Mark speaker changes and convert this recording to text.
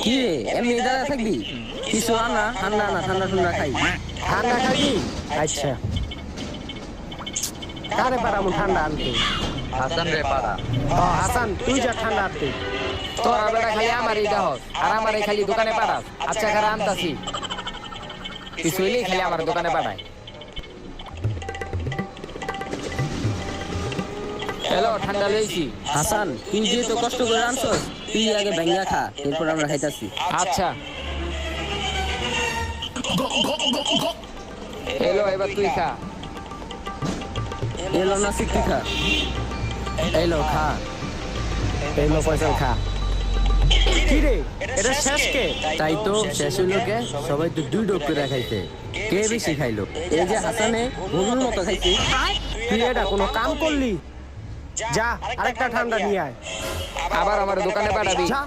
Speaker 1: কি রে এমনি দাঁড়া থাকবি কিছু আনা ঠান্ডা আনা ঠান্ডা ঠান্ডা খাই
Speaker 2: ঠান্ডা খাবি? আচ্ছা কারে পারামু ঠান্ডা আনতে?
Speaker 3: হাসান রে পাড়া
Speaker 2: হাসান তুই যা ঠান্ডা আনতে।
Speaker 1: তোরা বেটা খালি আমার এই দেহস আর আমার এই খালি দোকানে পাঠাস আচ্ছা খারা আনতাছি কিছু হইলেই খালি আমার দোকানে পাঠায় হ্যালো ঠান্ডা লইছি হাসান তুই যেহেতু কষ্ট করে আনছস তুই আগে ভেঙ্গা খা এরপর আমরা খাইতাছি আচ্ছা এলো এবার তুই খা এলো না তুই খা এলো খা
Speaker 2: এলো পয়সা খা। কি রে এটা শেষ কে?
Speaker 1: তাই তো শেষ হইলো কে সবাই তো দুই ডোক করে খাইছে কে বেশি খাইলো এই যে হাসানে গরুর মতো খাইছে
Speaker 2: তুই এটা কোনো কাম করলি? যা আরেকটা ঠান্ডা নিয়ে আয়।
Speaker 1: আবার আমার দোকানে পাঠাবি
Speaker 2: যা